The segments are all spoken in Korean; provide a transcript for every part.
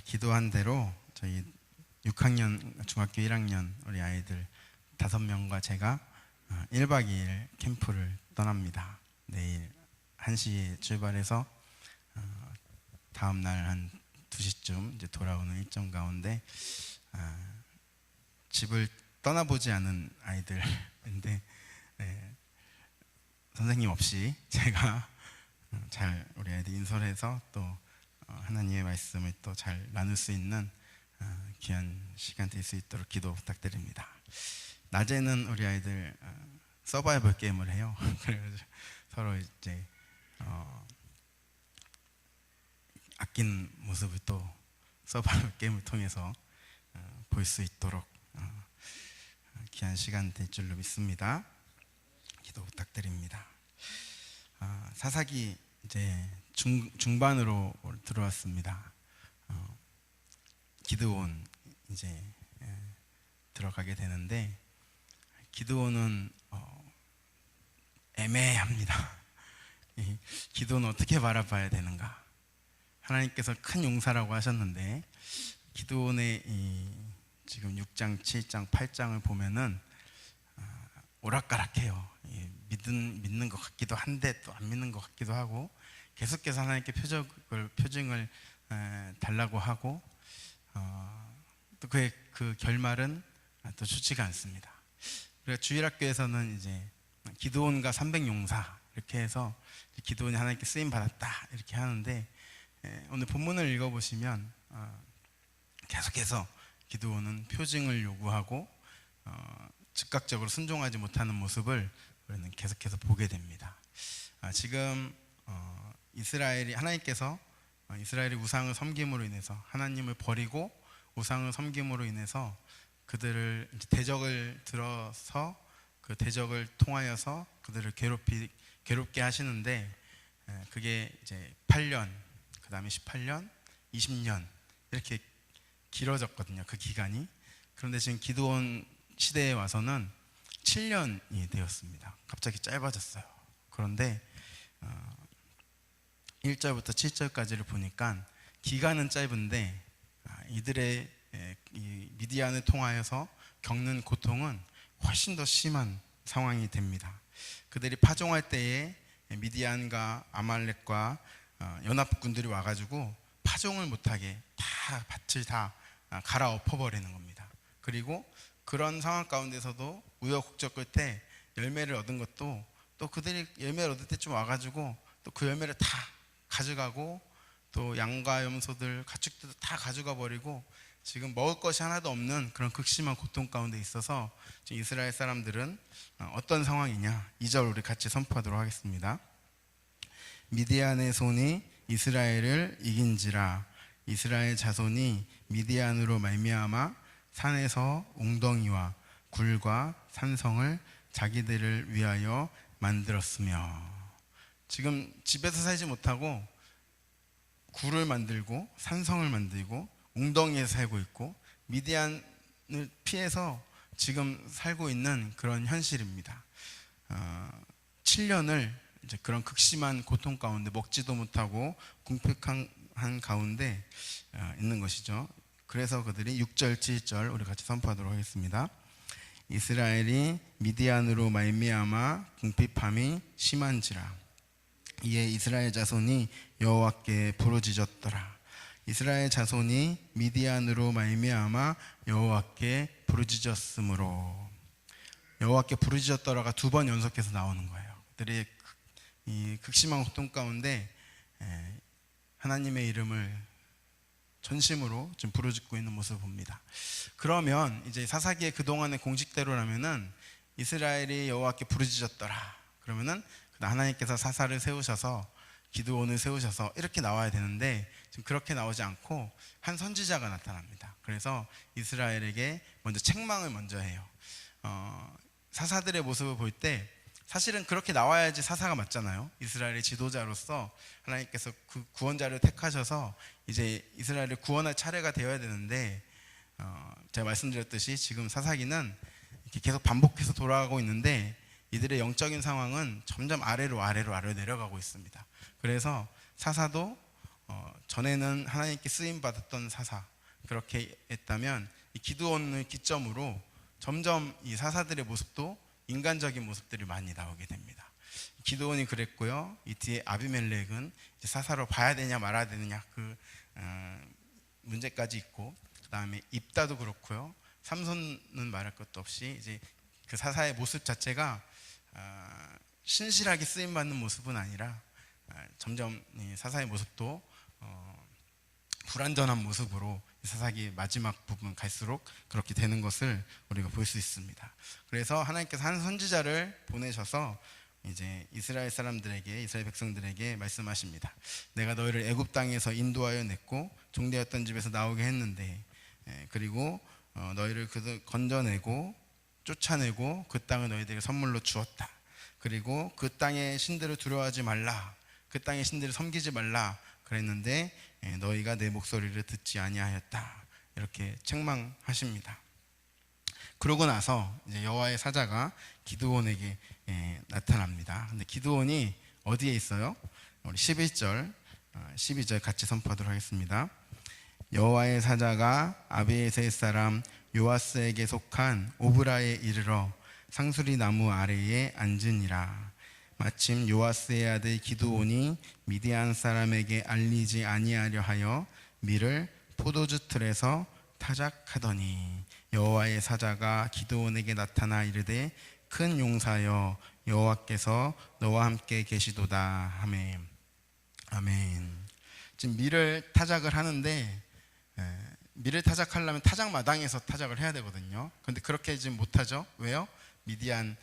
기도한 대로 저희 6학년, 중학교 1학년 우리 아이들 5명과 제가 1박 2일 캠프를 떠납니다. 내일 1시에 출발해서 다음 날 한 2시쯤 이제 돌아오는 일정 가운데 집을 떠나보지 않은 아이들인데 선생님 없이 제가 잘 우리 아이들 인솔해서 또 하나님의 말씀을 또 잘 나눌 수 있는 귀한 시간 될 수 있도록 기도 부탁드립니다. 낮에는 우리 아이들 서바이벌 게임을 해요. 그래서 서로 이제 아낀 모습을 또 서바이벌 게임을 통해서 볼 수 있도록 귀한 시간 될 줄로 믿습니다. 기도 부탁드립니다. 사사기 이제 중반으로 들어왔습니다. 기드온 이제 들어가게 되는데 기드온은 애매합니다. 기드온은 어떻게 바라봐야 되는가? 하나님께서 큰 용사라고 하셨는데 기드온의 지금 6장, 7장, 8장을 보면은 오락가락해요. 믿는 것 같기도 한데 또 안 믿는 것 같기도 하고 계속해서 하나님께 표징을 달라고 하고 또 그 결말은 또 좋지가 않습니다. 그래서 주일학교에서는 이제 기드온과 300용사 이렇게 해서 기드온이 하나님께 쓰임 받았다 이렇게 하는데 오늘 본문을 읽어보시면 계속해서 기드온은 표징을 요구하고 즉각적으로 순종하지 못하는 모습을 우리는 계속해서 보게 됩니다. 지금 하나님께서 이스라엘이 우상을 섬김으로 인해서 하나님을 버리고 우상을 섬김으로 인해서 그들을 대적을 들어서 그 대적을 통하여서 그들을 괴롭게 하시는데 그게 이제 8년, 그 다음에 18년, 20년 이렇게 길어졌거든요. 그 기간이. 그런데 지금 기드온 시대에 와서는 7년이 되었습니다. 갑자기 짧아졌어요. 그런데 1절부터 7절까지를 보니까 기간은 짧은데 이들의 이 미디안을 통하여서 겪는 고통은 훨씬 더 심한 상황이 됩니다. 그들이 파종할 때에 미디안과 아말렉과 연합군들이 와가지고 파종을 못하게 다 밭을 다 갈아엎어버리는 겁니다. 그리고 그런 상황 가운데서도 우여곡절 끝에 열매를 얻은 것도 또 그들이 열매를 얻을 때쯤 와가지고 또 그 열매를 다 가져가고 또 양과 염소들 가축들도 다 가져가 버리고 지금 먹을 것이 하나도 없는 그런 극심한 고통 가운데 있어서 지금 이스라엘 사람들은 어떤 상황이냐 2절 우리 같이 선포하도록 하겠습니다. 미디안의 손이 이스라엘을 이긴지라 이스라엘 자손이 미디안으로 말미암아 산에서 웅덩이와 굴과 산성을 자기들을 위하여 만들었으며 지금 집에서 살지 못하고 굴을 만들고 산성을 만들고 웅덩이에 살고 있고 미디안을 피해서 지금 살고 있는 그런 현실입니다. 7년을 이제 그런 극심한 고통 가운데 먹지도 못하고 궁핍한 가운데 있는 것이죠. 그래서 그들이 6절, 7절 우리 같이 선포하도록 하겠습니다. 이스라엘이 미디안으로 말미암아 궁핍함이 심한지라 이에 이스라엘 자손이 여호와께 부르짖었더라. 이스라엘 자손이 미디안으로 말미암아 여호와께 부르짖었으므로 여호와께 부르짖었더라가 2번 연속해서 나오는 거예요. 그들이 이 극심한 고통 가운데 하나님의 이름을 전심으로 지금 부르짖고 있는 모습을 봅니다. 그러면 이제 사사기의 그동안의 공식대로라면은 이스라엘이 여호와께 부르짖었더라 그러면은 하나님께서 사사를 세우셔서 기드온을 세우셔서 이렇게 나와야 되는데 지금 그렇게 나오지 않고 한 선지자가 나타납니다. 그래서 이스라엘에게 먼저 책망을 먼저 해요. 사사들의 모습을 볼 때 사실은 그렇게 나와야지 사사가 맞잖아요. 이스라엘의 지도자로서 하나님께서 그 구원자를 택하셔서 이제 이스라엘을 구원할 차례가 되어야 되는데 제가 말씀드렸듯이 지금 사사기는 이렇게 계속 반복해서 돌아가고 있는데 이들의 영적인 상황은 점점 아래로 내려가고 있습니다. 그래서 사사도 전에는 하나님께 쓰임 받았던 사사, 그렇게 했다면 이 기드온을 기점으로 점점 이 사사들의 모습도 인간적인 모습들이 많이 나오게 됩니다. 기드온이 그랬고요. 이 뒤에 아비멜렉은 이제 사사로 봐야 되냐 말아야 되느냐 그 문제까지 있고, 그 다음에 입다도 그렇고요. 삼손은 말할 것도 없이 이제 그 사사의 모습 자체가 신실하게 쓰임 받는 모습은 아니라 점점 이 사사의 모습도 불완전한 모습으로 사사기 마지막 부분 갈수록 그렇게 되는 것을 우리가 볼 수 있습니다. 그래서 하나님께서 한 선지자를 보내셔서 이제 이스라엘 사람들에게, 이스라엘 백성들에게 말씀하십니다. 내가 너희를 애굽 땅에서 인도하여 냈고 종되었던 집에서 나오게 했는데, 그리고 너희를 건져내고 쫓아내고 그 땅을 너희들에게 선물로 주었다. 그리고 그 땅의 신들을 두려워하지 말라, 그 땅의 신들을 섬기지 말라 그랬는데 너희가 내 목소리를 듣지 아니하였다, 이렇게 책망하십니다. 그러고 나서 이제 여호와의 사자가 기드온에게 나타납니다. 근데 기드온이 어디에 있어요? 우리 12절 같이 선포하도록 하겠습니다. 여호와의 사자가 아비에셀 사람 요아스에게 속한 오브라에 이르러 상수리 나무 아래에 앉으니라. 마침 요아스의 아들 기드온이 미디안 사람에게 알리지 아니하려 하여 밀을 포도주 틀에서 타작하더니 여호와의 사자가 기드온에게 나타나 이르되 큰 용사여 여호와께서 너와 함께 계시도다 하매. 아멘. 지금 밀을 타작을 하는데, 밀을 타작하려면 타작 마당에서 타작을 해야 되거든요. 그런데 그렇게 지금 못하죠. 왜요? 미디안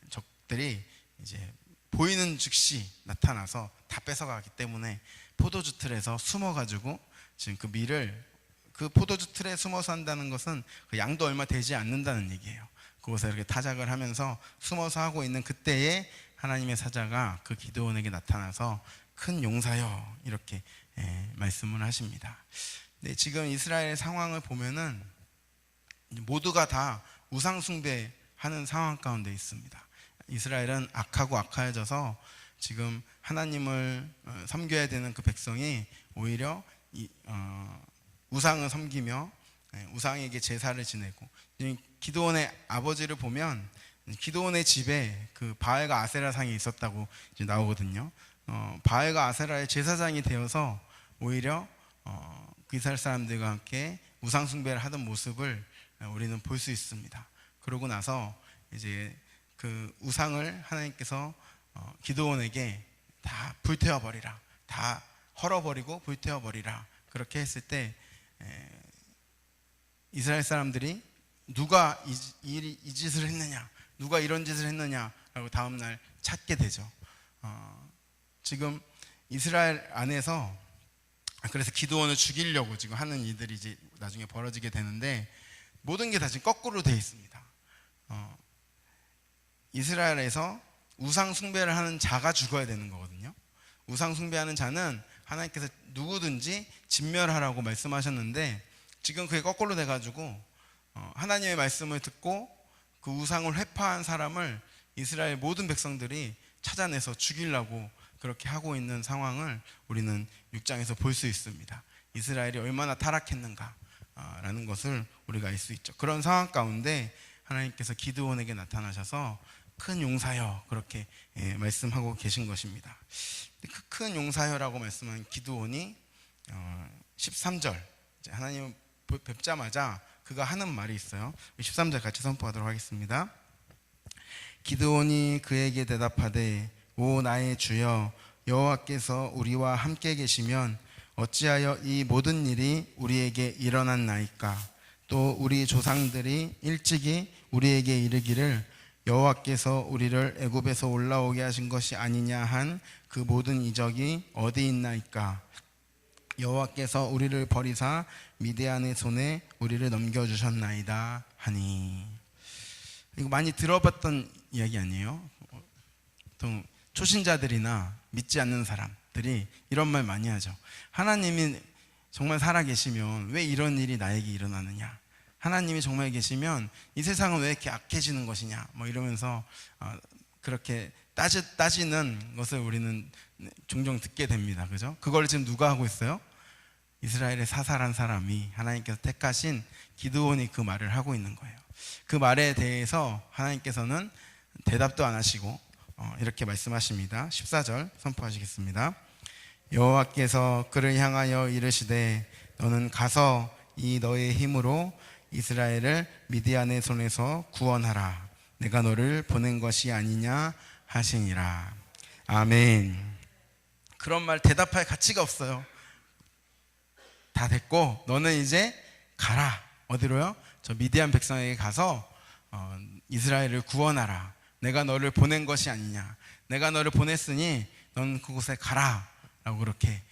적들이 이제 보이는 즉시 나타나서 다 뺏어가기 때문에 포도주 틀에서 숨어가지고 지금 그 밀을, 그 포도주 틀에 숨어서 한다는 것은 그 양도 얼마 되지 않는다는 얘기예요. 그곳에 이렇게 타작을 하면서 숨어서 하고 있는 그때에 하나님의 사자가 그 기드온에게 나타나서 큰 용사여 이렇게 말씀을 하십니다. 네, 지금 이스라엘 상황을 보면은 모두가 다 우상 숭배하는 상황 가운데 있습니다. 이스라엘은 악하고 악해져서 지금 하나님을 섬겨야 되는 그 백성이 오히려 우상을 섬기며 우상에게 제사를 지내고, 기드온의 아버지를 보면 기드온의 집에 그 바알과 아세라 상이 있었다고 이제 나오거든요. 바알과 아세라의 제사장이 되어서 오히려 그 이스라엘 사람들과 함께 우상 숭배를 하던 모습을 우리는 볼 수 있습니다. 그러고 나서 이제 그 우상을 하나님께서 기드온에게 다 불태워버리라, 다 헐어버리고 불태워버리라, 그렇게 했을 때 이스라엘 사람들이 누가 이 짓을 했느냐, 누가 이런 짓을 했느냐라고 다음날 찾게 되죠. 지금 이스라엘 안에서 그래서 기드온을 죽이려고 지금 하는 일들이 이제 나중에 벌어지게 되는데, 모든 게 다 지금 거꾸로 되어 있습니다. 이스라엘에서 우상 숭배를 하는 자가 죽어야 되는 거거든요. 우상 숭배하는 자는 하나님께서 누구든지 진멸하라고 말씀하셨는데, 지금 그게 거꾸로 돼가지고 하나님의 말씀을 듣고 그 우상을 회파한 사람을 이스라엘 모든 백성들이 찾아내서 죽이려고 그렇게 하고 있는 상황을 우리는 6장에서 볼 수 있습니다. 이스라엘이 얼마나 타락했는가라는 것을 우리가 알 수 있죠. 그런 상황 가운데 하나님께서 기드온에게 나타나셔서 큰 용사여 그렇게 말씀하고 계신 것입니다. 그 큰 용사여라고 말씀한 기드온이 13절 하나님 뵙자마자 그가 하는 말이 있어요. 13절 같이 선포하도록 하겠습니다. 기드온이 그에게 대답하되 오 나의 주여 여호와께서 우리와 함께 계시면 어찌하여 이 모든 일이 우리에게 일어났나이까. 또 우리 조상들이 일찍이 우리에게 이르기를 여호와께서 우리를 애굽에서 올라오게 하신 것이 아니냐 한 그 모든 이적이 어디 있나이까. 여호와께서 우리를 버리사 미디안의 손에 우리를 넘겨주셨나이다 하니. 이거 많이 들어봤던 이야기 아니에요? 보통 초신자들이나 믿지 않는 사람들이 이런 말 많이 하죠. 하나님이 정말 살아계시면 왜 이런 일이 나에게 일어나느냐, 하나님이 정말 계시면 이 세상은 왜 이렇게 악해지는 것이냐, 뭐 이러면서 그렇게 따지는 것을 우리는 종종 듣게 됩니다. 그죠? 그걸 지금 누가 하고 있어요? 이스라엘의 사살한 사람이, 하나님께서 택하신 기드온이 그 말을 하고 있는 거예요. 그 말에 대해서 하나님께서는 대답도 안 하시고 이렇게 말씀하십니다. 14절 선포하시겠습니다. 여호와께서 그를 향하여 이르시되 너는 가서 이 너의 힘으로 이스라엘을 미디안의 손에서 구원하라. 내가 너를 보낸 것이 아니냐 하시니라. 아멘. 그런 말 대답할 가치가 없어요. 다 됐고 너는 이제 가라. 어디로요? 저 미디안 백성에게 가서 이스라엘을 구원하라. 내가 너를 보낸 것이 아니냐. 내가 너를 보냈으니 너는 그곳에 가라 라고 그렇게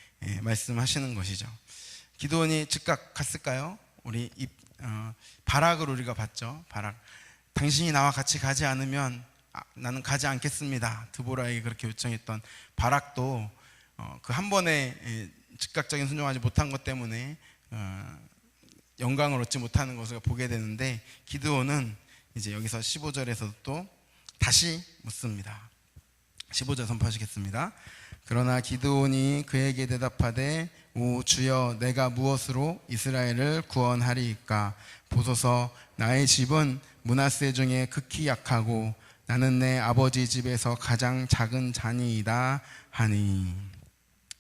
말씀하시는 것이죠. 기드온이 즉각 갔을까요? 우리 바락을 우리가 봤죠. 바락, 당신이 나와 같이 가지 않으면 나는 가지 않겠습니다. 드보라에게 그렇게 요청했던 바락도 그 한 번에 즉각적인 순종하지 못한 것 때문에 영광을 얻지 못하는 것을 보게 되는데, 기드온은 이제 여기서 15절에서도 또 다시 묻습니다. 15절 선포하시겠습니다. 그러나 기드온이 그에게 대답하되 오 주여, 내가 무엇으로 이스라엘을 구원하리이까? 보소서, 나의 집은 므낫세 중에 극히 약하고 나는 내 아버지 집에서 가장 작은 자니이다 하니.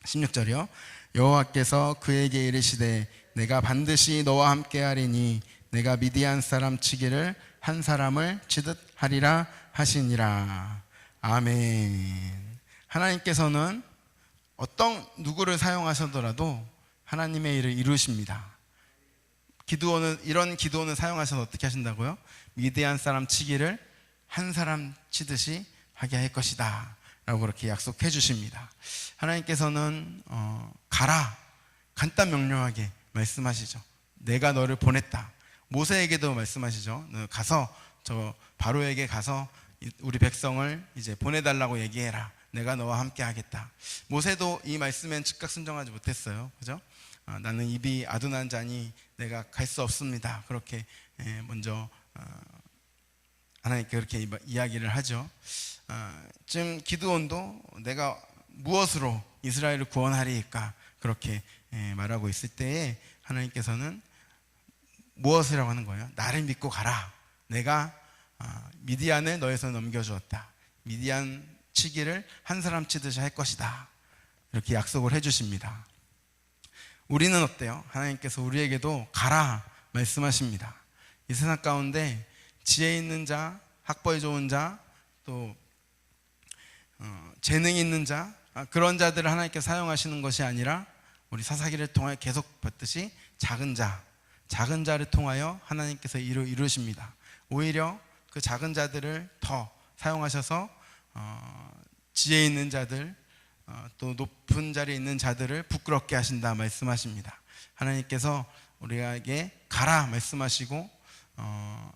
16절이요. 여호와께서 그에게 이르시되 내가 반드시 너와 함께 하리니 내가 미디안 사람 치기를 한 사람을 치듯 하리라 하시니라. 아멘. 하나님께서는 어떤 누구를 사용하셔더라도 하나님의 일을 이루십니다. 이런 기드온을 사용하셔서 어떻게 하신다고요? 미디안 사람 치기를 한 사람 치듯이 하게 할 것이다 라고 그렇게 약속해 주십니다. 하나님께서는 가라, 간단 명료하게 말씀하시죠. 내가 너를 보냈다. 모세에게도 말씀하시죠. 너 가서 저 바로에게 가서 우리 백성을 이제 보내달라고 얘기해라. 내가 너와 함께 하겠다. 모세도 이 말씀엔 즉각 순종하지 못했어요. 그죠? 나는 입이 아둔한 자니 내가 갈 수 없습니다. 그렇게 먼저 하나님께 그렇게 이야기를 하죠. 지금 기드온도 내가 무엇으로 이스라엘을 구원하리이까? 그렇게 말하고 있을 때에 하나님께서는 무엇이라고 하는 거예요? 나를 믿고 가라. 내가 미디안을 너의 손에 넘겨주었다. 미디안 치기를 한 사람 치듯이 할 것이다. 이렇게 약속을 해주십니다. 우리는 어때요? 하나님께서 우리에게도 가라 말씀하십니다. 이 세상 가운데 지혜 있는 자, 학벌 좋은 자, 또 재능 있는 자, 그런 자들을 하나님께 사용하시는 것이 아니라 우리 사사기를 통하여 계속 봤듯이 작은 자를 통하여 하나님께서 이루십니다. 오히려 그 작은 자들을 더 사용하셔서 지혜 있는 자들, 또 높은 자리에 있는 자들을 부끄럽게 하신다 말씀하십니다. 하나님께서 우리에게 가라 말씀하시고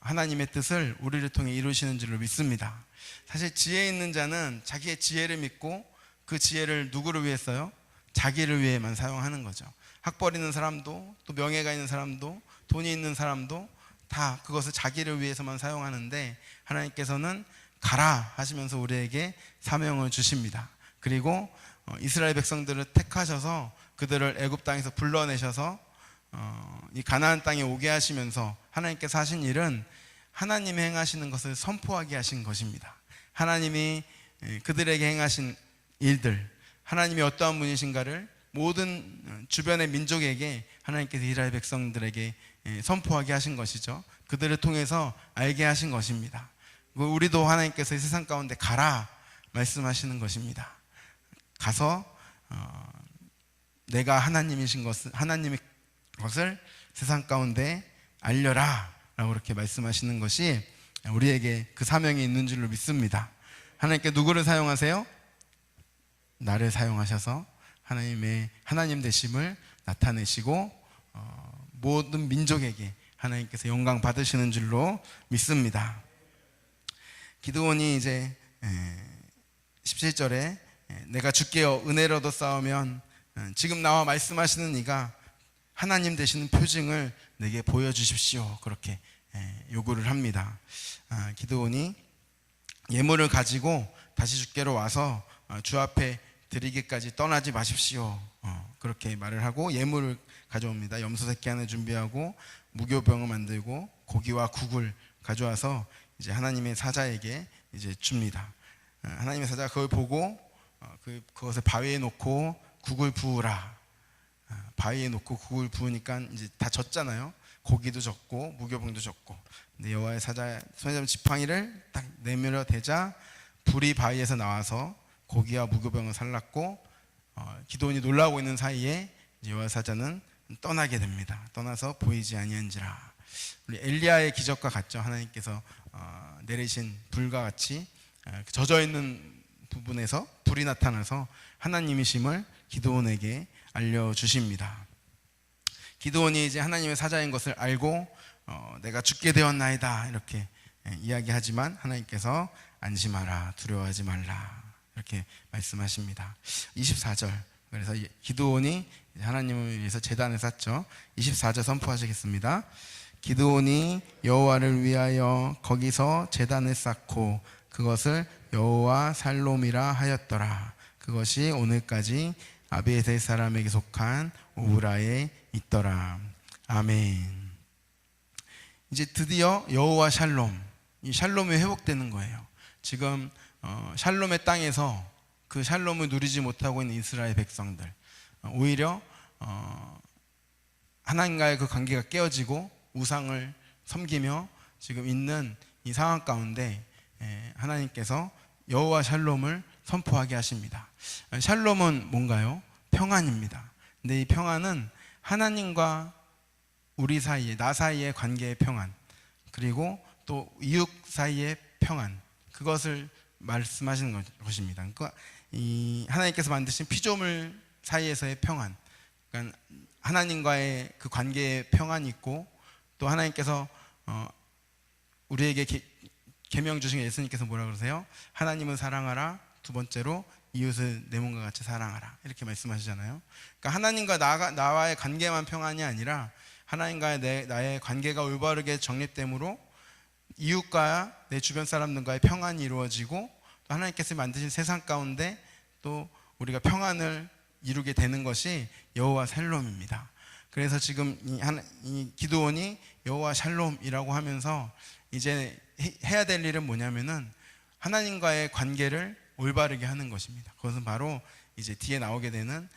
하나님의 뜻을 우리를 통해 이루시는 줄로 믿습니다. 사실 지혜 있는 자는 자기의 지혜를 믿고 그 지혜를 누구를 위해 써요? 자기를 위해만 사용하는 거죠. 학벌 있는 사람도, 또 명예가 있는 사람도, 돈이 있는 사람도 다 그것을 자기를 위해서만 사용하는데, 하나님께서는 가라 하시면서 우리에게 사명을 주십니다. 그리고 이스라엘 백성들을 택하셔서 그들을 애굽 땅에서 불러내셔서 이 가나안 땅에 오게 하시면서 하나님께서 하신 일은 하나님이 행하시는 것을 선포하게 하신 것입니다. 하나님이 그들에게 행하신 일들, 하나님이 어떠한 분이신가를 모든 주변의 민족에게 하나님께서 이스라엘 백성들에게 선포하게 하신 것이죠. 그들을 통해서 알게 하신 것입니다. 우리도 하나님께서 이 세상 가운데 가라 말씀하시는 것입니다. 가서 내가 하나님이신 것을, 하나님의 것을 세상 가운데 알려라 라고 그렇게 말씀하시는 것이 우리에게 그 사명이 있는 줄로 믿습니다. 하나님께 누구를 사용하세요? 나를 사용하셔서 하나님 되심을 나타내시고 모든 민족에게 하나님께서 영광 받으시는 줄로 믿습니다. 기드온이 이제 17절에 내가 주께 은혜로도 싸우면 지금 나와 말씀하시는 이가 하나님 되시는 표징을 내게 보여주십시오. 그렇게 요구를 합니다. 기드온이 예물을 가지고 다시 주께로 와서 주 앞에 드리기까지 떠나지 마십시오. 그렇게 말을 하고 예물을 가져옵니다. 염소 새끼 하나 준비하고 무교병을 만들고 고기와 국을 가져와서 이제 하나님의 사자에게 이제 줍니다. 하나님의 사자가 그걸 보고 그것을 바위에 놓고 국을 부으라. 바위에 놓고 국을 부으니까 이제 다 젖잖아요. 고기도 젖고 무교병도 젖고. 근데 여호와의 사자 손에 잡은 지팡이를 딱 내밀어 대자 불이 바위에서 나와서 고기와 무교병을 살랐고, 기드온이 놀라고 있는 사이에 여호와의 사자는 떠나게 됩니다. 떠나서 보이지 아니한지라. 우리 엘리야의 기적과 같죠. 하나님께서 내리신 불과 같이 젖어 있는 부분에서 불이 나타나서 하나님이심을 기드온에게 알려주십니다. 기드온이 이제 하나님의 사자인 것을 알고 내가 죽게 되었나이다 이렇게 이야기하지만 하나님께서 안심하라, 두려워하지 말라 이렇게 말씀하십니다. 24절. 그래서 기드온이 하나님을 위해서 제단을 쌓죠. 24절 선포하시겠습니다. 기드온이 여호와를 위하여 거기서 제단을 쌓고 그것을 여호와 살롬이라 하였더라. 그것이 오늘까지 아비에셀 사람에게 속한 오브라에 있더라. 아멘. 이제 드디어 여호와 샬롬, 이 샬롬이 회복되는 거예요. 지금 샬롬의 땅에서 그 샬롬을 누리지 못하고 있는 이스라엘 백성들, 오히려 하나님과의 그 관계가 깨어지고 우상을 섬기며 지금 있는 이 상황 가운데 하나님께서 여호와 샬롬을 선포하게 하십니다. 샬롬은 뭔가요? 평안입니다. 근데 이 평안은 하나님과 우리 사이에, 나 사이의 관계의 평안, 그리고 또 이웃 사이의 평안, 그것을 말씀하시는 것입니다. 그러니까 이 하나님께서 만드신 피조물 사이에서의 평안, 그러니까 하나님과의 그 관계의 평안이 있고, 또 하나님께서 우리에게 계명 주신 예수님께서 뭐라 그러세요? 하나님을 사랑하라. 두 번째로 이웃을 내 몸과 같이 사랑하라. 이렇게 말씀하시잖아요. 그러니까 하나님과 나와의 관계만 평안이 아니라 하나님과의 나의 관계가 올바르게 정립되므로 이웃과 내 주변 사람들과의 평안이 이루어지고, 또 하나님께서 만드신 세상 가운데 또 우리가 평안을 이루게 되는 것이 여호와 샬롬입니다. 그래서 지금 이 기드온이 여호와 샬롬이라고 하면서 이제 해야 될 일은 뭐냐면은 하나님과의 관계를 올바르게 하는 것입니다. 그것은 바로 이제 뒤에 나오게 되는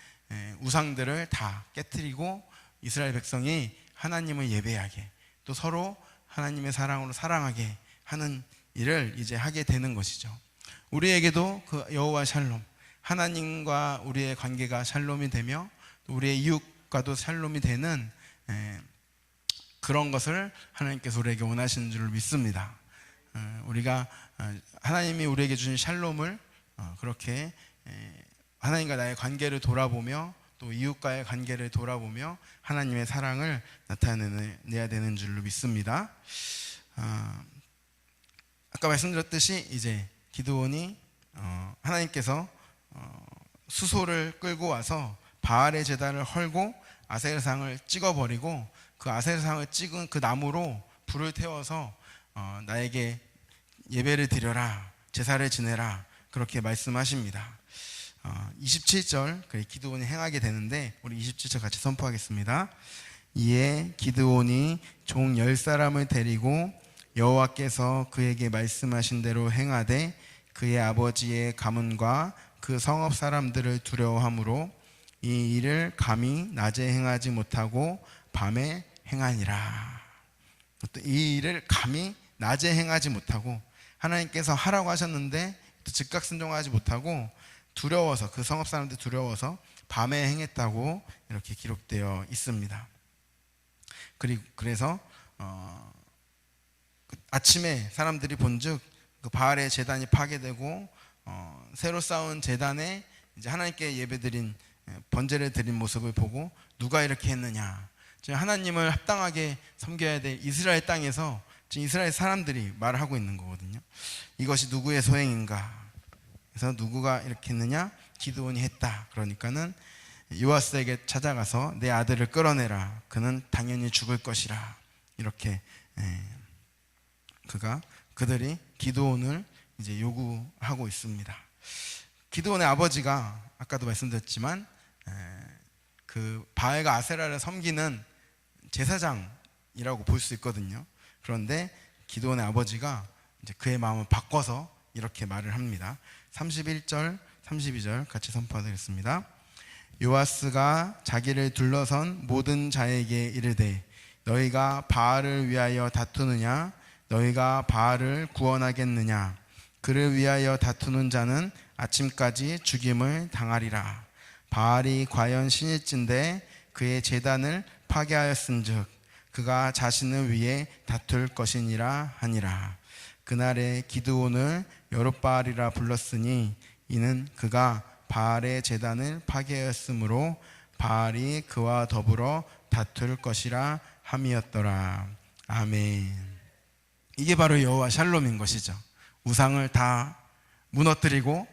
우상들을 다 깨트리고 이스라엘 백성이 하나님을 예배하게, 또 서로 하나님의 사랑으로 사랑하게 하는 일을 이제 하게 되는 것이죠. 우리에게도 그 여호와 샬롬, 하나님과 우리의 관계가 샬롬이 되며 또 우리의 이웃과도 샬롬이 되는 그런 것을 하나님께서 우리에게 원하시는 줄 믿습니다. 우리가 하나님이 우리에게 주신 샬롬을 그렇게 하나님과 나의 관계를 돌아보며 또 이웃과의 관계를 돌아보며 하나님의 사랑을 나타내야 되는 줄로 믿습니다. 아까 말씀드렸듯이 이제 기드온이 하나님께서 수소를 끌고 와서 바알의 제단을 헐고 아세르상을 찍어버리고 그 아세르상을 찍은 그 나무로 불을 태워서 나에게 예배를 드려라, 제사를 지내라, 그렇게 말씀하십니다. 27절 기드온이 행하게 되는데 우리 27절 같이 선포하겠습니다. 이에 기드온이 종 10사람을 데리고 여호와께서 그에게 말씀하신 대로 행하되 그의 아버지의 가문과 그 성읍 사람들을 두려워하므로 이 일을 감히 낮에 행하지 못하고 밤에 행하니라. 또 이 일을 감히 낮에 행하지 못하고, 하나님께서 하라고 하셨는데 즉각 순종하지 못하고 두려워서, 그 성읍 사람들 두려워서 밤에 행했다고 이렇게 기록되어 있습니다. 그래서 아침에 사람들이 본즉 그 바알의 제단이 파괴되고 새로 쌓은 제단에 이제 하나님께 예배드린 번제를 드린 모습을 보고 누가 이렇게 했느냐, 지금 하나님을 합당하게 섬겨야 될 이스라엘 땅에서 지금 이스라엘 사람들이 말을 하고 있는 거거든요. 이것이 누구의 소행인가? 그래서 누구가 이렇게 했느냐? 기드온이 했다. 그러니까는 요아스에게 찾아가서 내 아들을 끌어내라. 그는 당연히 죽을 것이라. 이렇게 그들이 기드온을 이제 요구하고 있습니다. 기드온의 아버지가 아까도 말씀드렸지만 그 바알과 아세라를 섬기는 제사장이라고 볼 수 있거든요. 그런데 기드온의 아버지가 이제 그의 마음을 바꿔서 이렇게 말을 합니다. 31절, 32절 같이 선포하겠습니다. 요아스가 자기를 둘러선 모든 자에게 이르되 너희가 바알을 위하여 다투느냐? 너희가 바알을 구원하겠느냐? 그를 위하여 다투는 자는 아침까지 죽임을 당하리라. 바알이 과연 신일진데 그의 제단을 파괴하였은즉 그가 자신을 위해 다툴 것이니라 하니라. 그날에 기드온을 여룻바알이라 불렀으니 이는 그가 바알의 제단을 파괴하였으므로 바알이 그와 더불어 다툴 것이라 함이었더라. 아멘. 이게 바로 여호와 샬롬인 것이죠. 우상을 다 무너뜨리고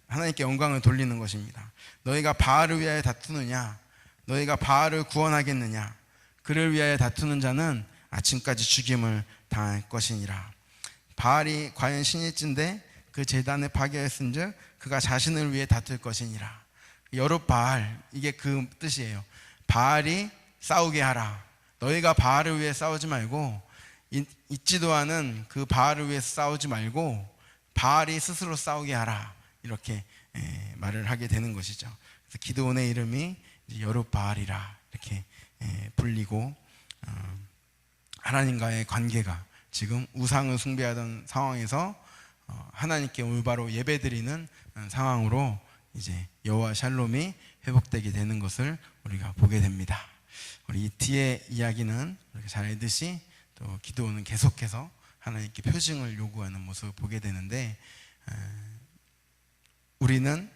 하나님께 영광을 돌리는 것입니다. 너희가 바알을 위하여 다투느냐? 너희가 바알을 구원하겠느냐? 그를 위하여 다투는 자는 아침까지 죽임을 당할 것이니라. 바알이 과연 신일진데 그 제단을 파괴했은즉 그가 자신을 위해 다툴 것이니라. 여룻바알, 이게 그 뜻이에요. 바알이 싸우게 하라. 너희가 바알을 위해 싸우지 말고, 있지도 않은 그 바알을 위해 싸우지 말고 바알이 스스로 싸우게 하라. 이렇게 말을 하게 되는 것이죠. 그래서 기드온의 이름이 여룻바알이라 이렇게 불리고, 하나님과의 관계가 지금 우상을 숭배하던 상황에서 하나님께 올바로 예배드리는 상황으로 이제 여호와 샬롬이 회복되게 되는 것을 우리가 보게 됩니다. 우리 이 뒤에 이야기는 우리가 잘 알듯이 또 기드온은 계속해서 하나님께 표징을 요구하는 모습을 보게 되는데, 우리는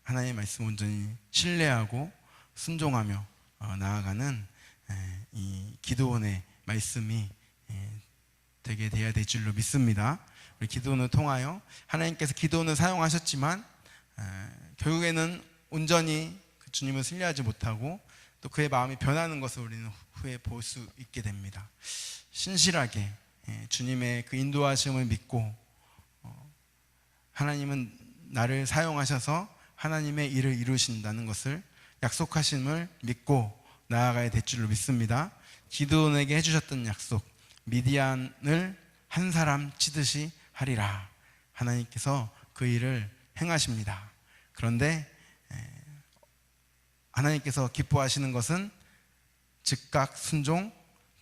하나님의 말씀 온전히 신뢰하고 순종하며 나아가는 이 기드온의 말씀이 되게 돼야 될 줄로 믿습니다. 우리 기드온을 통하여 하나님께서 기드온을 사용하셨지만 결국에는 온전히 그 주님을 신뢰하지 못하고 또 그의 마음이 변하는 것을 우리는 후에 볼 수 있게 됩니다. 신실하게 주님의 그 인도하심을 믿고 하나님은 나를 사용하셔서 하나님의 일을 이루신다는 것을 약속하심을 믿고 나아가야 될 줄로 믿습니다. 기드온에게 해주셨던 약속, 미디안을 한 사람 치듯이 하리라. 하나님께서 그 일을 행하십니다. 그런데 하나님께서 기뻐하시는 것은 즉각 순종,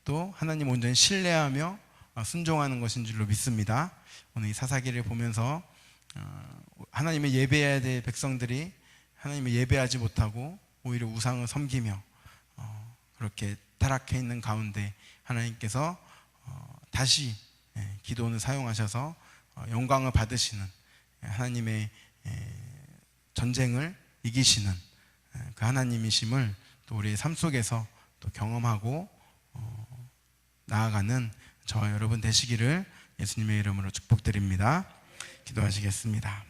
또 하나님 온전히 신뢰하며 순종하는 것인 줄로 믿습니다. 오늘 이 사사기를 보면서 하나님을 예배해야 될 백성들이 하나님을 예배하지 못하고 오히려 우상을 섬기며 그렇게 타락해 있는 가운데 하나님께서 다시 기드온을 사용하셔서 영광을 받으시는, 하나님의 전쟁을 이기시는 그 하나님이심을 또 우리의 삶 속에서 또 경험하고 나아가는 저와 여러분 되시기를 예수님의 이름으로 축복드립니다. 기도하시겠습니다.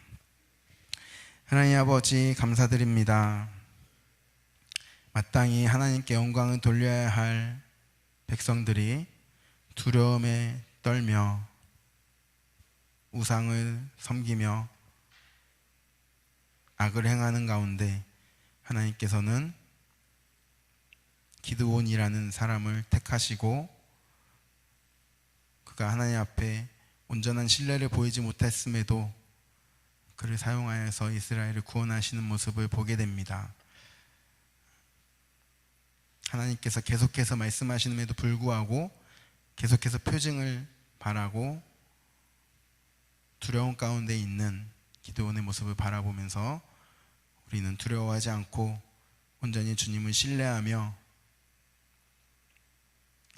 하나님 아버지, 감사드립니다. 마땅히 하나님께 영광을 돌려야 할 백성들이 두려움에 떨며 우상을 섬기며 악을 행하는 가운데 하나님께서는 기드온이라는 사람을 택하시고 그가 하나님 앞에 온전한 신뢰를 보이지 못했음에도 그를 사용하여서 이스라엘을 구원하시는 모습을 보게 됩니다. 하나님께서 계속해서 말씀하시는데도 불구하고 계속해서 표징을 바라고 두려움 가운데 있는 기드온의 모습을 바라보면서 우리는 두려워하지 않고 온전히 주님을 신뢰하며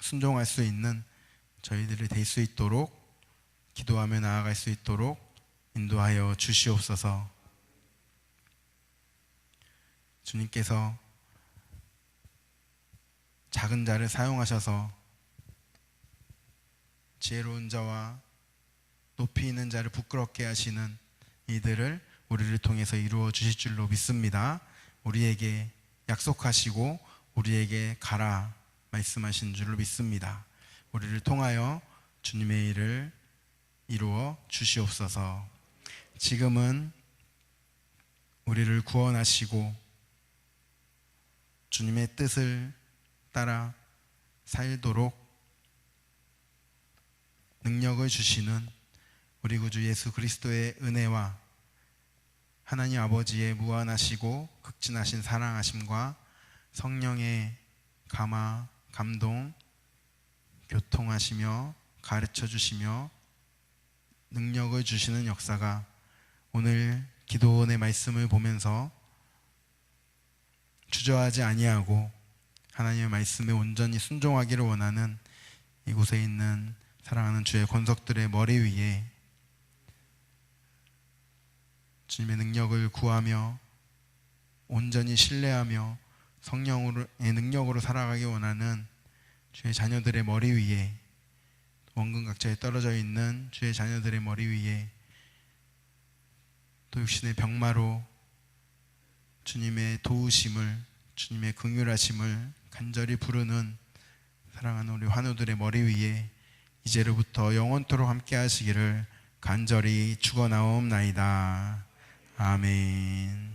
순종할 수 있는 저희들이 될 수 있도록 기도하며 나아갈 수 있도록 인도하여 주시옵소서. 주님께서 작은 자를 사용하셔서 지혜로운 자와 높이 있는 자를 부끄럽게 하시는 이들을 우리를 통해서 이루어 주실 줄로 믿습니다. 우리에게 약속하시고 우리에게 가라 말씀하신 줄로 믿습니다. 우리를 통하여 주님의 일을 이루어 주시옵소서. 지금은 우리를 구원하시고 주님의 뜻을 따라 살도록 능력을 주시는 우리 구주 예수 그리스도의 은혜와 하나님 아버지의 무한하시고 극진하신 사랑하심과 성령의 감화, 감동, 교통하시며 가르쳐 주시며 능력을 주시는 역사가 오늘 기도원의 말씀을 보면서 주저하지 아니하고 하나님의 말씀에 온전히 순종하기를 원하는 이곳에 있는 사랑하는 주의 권속들의 머리 위에 주님의 능력을 구하며 온전히 신뢰하며 성령의 능력으로 살아가기 원하는 주의 자녀들의 머리 위에, 원근각자에 떨어져 있는 주의 자녀들의 머리 위에 또 육신의 병마로 주님의 도우심을, 주님의 긍휼하심을 간절히 부르는 사랑하는 우리 환우들의 머리 위에 이제로부터 영원토록 함께 하시기를 간절히 축원하옵나이다. 아멘.